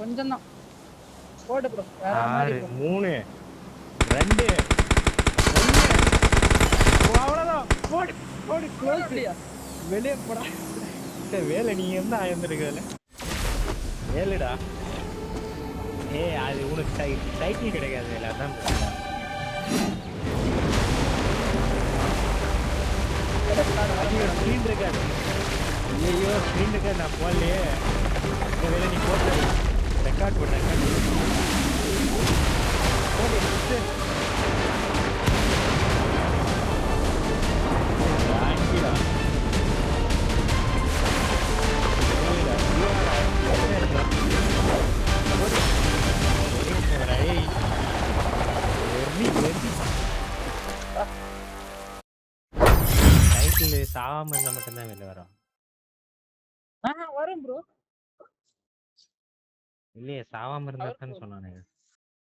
கொஞ்சம் தான் போடு ப்ரோ. வேற மாதிரி 6 3 2 1 அவ்வளவுதான். போடு போடு க்ளோஸ் இல்லையா? வெளியே போடா. வேலை நீ எந்த ஆயிருந்திருக்கல வேலுடா. அது உனக்கு சைக்கிள் கிடைக்காது வேலை, அதான் ஸ்க்ரீன் இருக்காது. ஐயோ ஸ்க்ரீன் இருக்காது, நான் போடலையே. இந்த வேலை நீ போட்டு ரெக்கார்ட் பண்ண சைக்கிள் சாவாம இருந்தா மட்டும்தான் வெளில வரும். வரும் ப்ரோ. இல்லையே சாவாம இருந்தா தான் சொன்னானே.